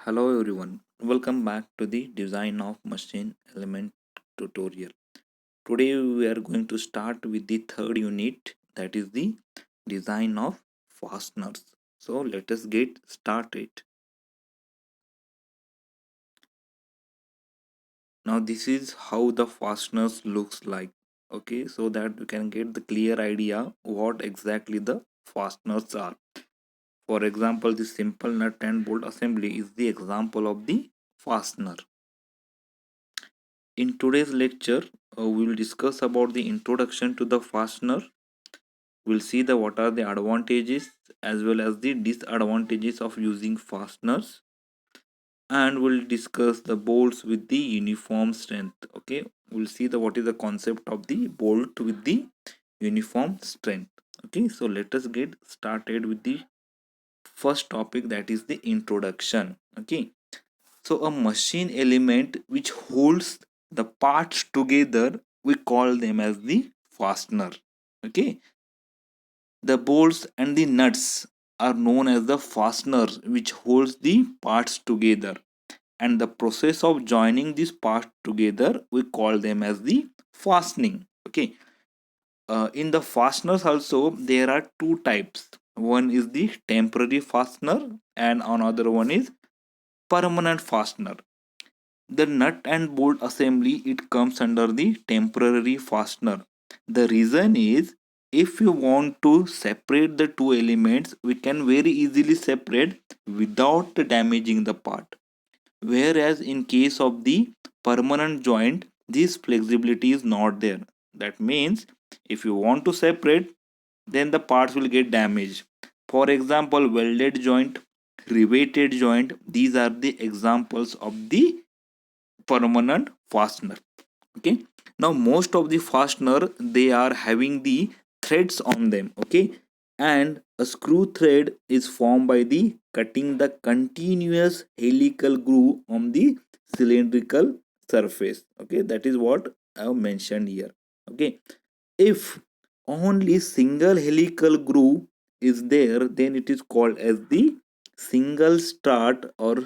Hello everyone, welcome back to the design of machine element tutorial. Today we are going to start with the third unit, that is the design of fasteners. So let us get started. Now this is how the fasteners looks like. Okay, so that you can get the clear idea what exactly the fasteners are. For example, the simple nut and bolt assembly is the example of the fastener. In today's lecture, we will discuss about the introduction to the fastener. We'll see the what are the advantages as well as the disadvantages of using fasteners, and we'll discuss the bolts with the uniform strength. Okay, we'll see the what is the concept of the bolt with the uniform strength. Okay, so let us get started with the first topic, that is the introduction. Okay, so a machine element which holds the parts together, we call them as the fastener. Okay, the bolts and the nuts are known as the fasteners which holds the parts together, and the process of joining these parts together, we call them as the fastening. Okay, in the fasteners also there are two types. One is the temporary fastener and another one is permanent fastener. The nut and bolt assembly, it comes under the temporary fastener. The reason is, if you want to separate the two elements, we can very easily separate without damaging the part. Whereas in case of the permanent joint, this flexibility is not there. That means if you want to separate, then the parts will get damaged. For example, welded joint, riveted joint, these are the examples of the permanent fastener. Okay, now most of the fastener, they are having the threads on them. Okay, and a screw thread is formed by the cutting the continuous helical groove on the cylindrical surface. Okay, that is what I have mentioned here. Okay, if only single helical groove is there, then it is called as the single start, or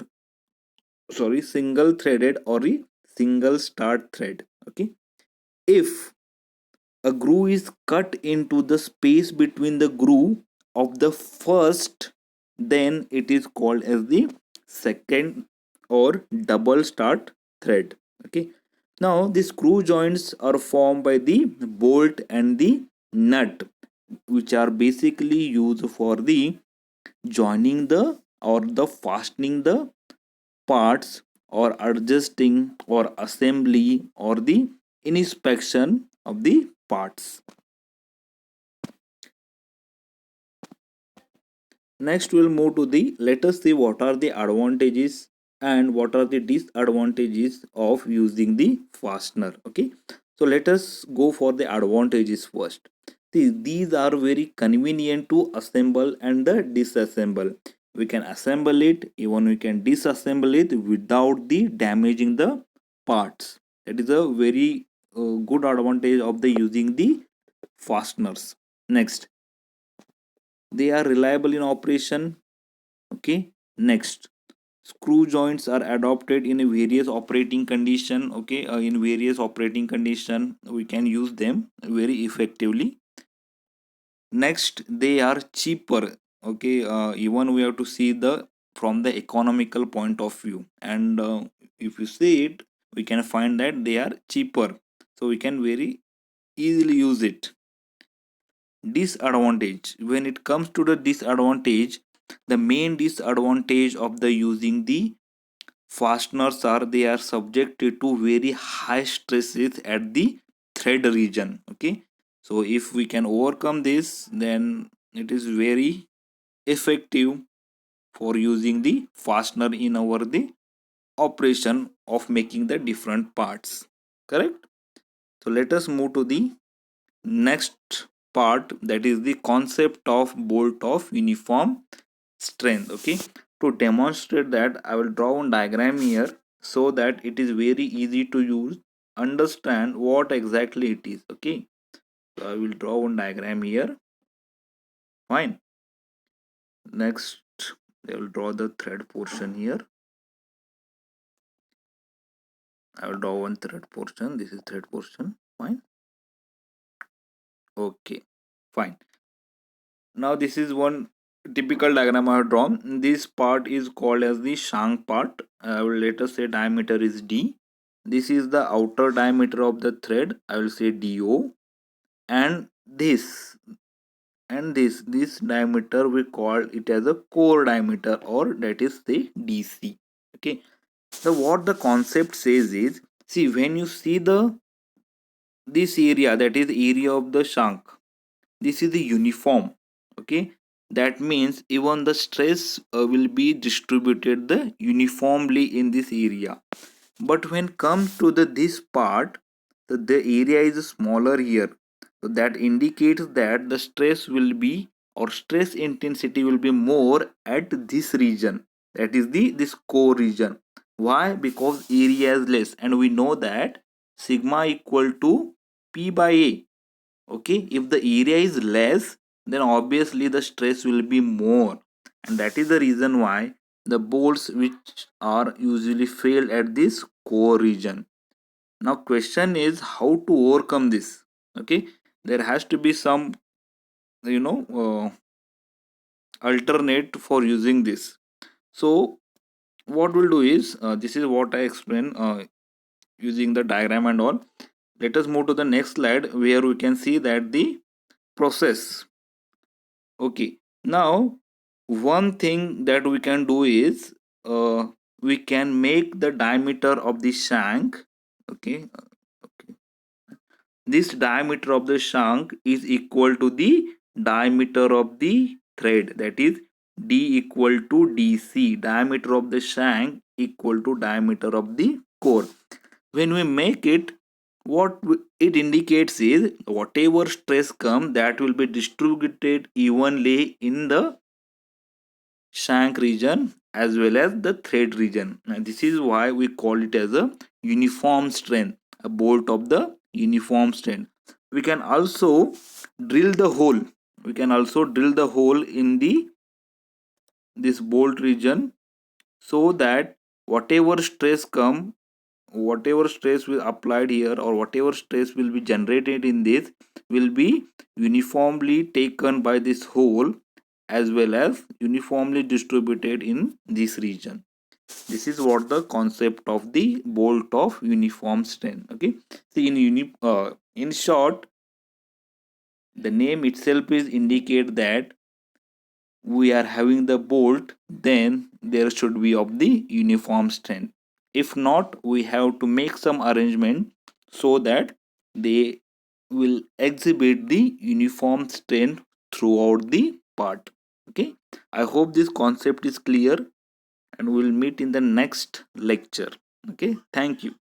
sorry, single threaded or a single start thread. Okay, if a groove is cut into the space between the groove of the first, then it is called as the second or double start thread. Okay, now the screw joints are formed by the bolt and the nut, which are basically used for the joining the or the fastening the parts, or adjusting or assembly or the inspection of the parts. Next we'll move to the, let us see what are the advantages and what are the disadvantages of using the fastener. Okay, so let us go for the advantages first. See, these are very convenient to assemble and the disassemble. We can assemble it, even we can disassemble it without the damaging the parts. That is a very good advantage of the using the fasteners. Next, they are reliable in operation. Okay, next, screw joints are adopted in a various operating condition. Okay, in various operating condition we can use them very effectively. Next, they are cheaper. Okay, even we have to see the from the economical point of view, and if you see it, we can find that they are cheaper, so we can very easily use it. Disadvantage, when it comes to the disadvantage, the main disadvantage of the using the fasteners are they are subjected to very high stresses at the thread region. Okay, so if we can overcome this, then it is very effective for using the fastener in our the operation of making the different parts. Correct. So let us move to the next part, that is the concept of bolt of uniform strength. Okay, to demonstrate that, I will draw one diagram here so that it is very easy to use, understand what exactly it is. Okay, so I will draw one diagram here. Fine. Next, I will draw the thread portion here. I will draw one thread portion. This is thread portion. Fine. Okay. Fine. Now this is one typical diagram I have drawn. This part is called as the shank part. I will later say diameter is D. This is the outer diameter of the thread. I will say DO. And this diameter we call it as a core diameter, or that is the DC. Okay. So what the concept says is, see, when you see this area, that is area of the shank, this is the uniform. Okay, that means even the stress will be distributed the uniformly in this area. But when comes to this part, the area is smaller here, so that indicates that the stress will be, or stress intensity will be more at this region, that is this core region. Why? Because area is less, and we know that sigma equal to P by A. Okay, if the area is less, then obviously the stress will be more, and that is the reason why the bolts which are usually fail at this core region. Now question is how to overcome this. Okay, there has to be some, you know alternate for using this. So what we'll do is, this is what I explain using the diagram and all. Let us move to the next slide where we can see that the process. Okay, now one thing that we can do is, we can make the diameter of the shank. Okay, okay, this diameter of the shank is equal to the diameter of the thread, that is D equal to DC, diameter of the shank equal to diameter of the core. When we make it, it indicates is whatever stress come, that will be distributed evenly in the shank region as well as the thread region. And this is why we call it as a uniform strength, a bolt of the uniform strength. We can also drill the hole. We can also drill the hole in this bolt region, so that whatever stress come, whatever stress will applied here, or whatever stress will be generated in this, will be uniformly taken by this hole as well as uniformly distributed in this region. This is what the concept of the bolt of uniform strength. Okay, see, in short, the name itself is indicate that we are having the bolt, then there should be of the uniform strength. If not, we have to make some arrangement so that they will exhibit the uniform strength throughout the part. Okay, I hope this concept is clear, and we'll meet in the next lecture. Okay, thank you.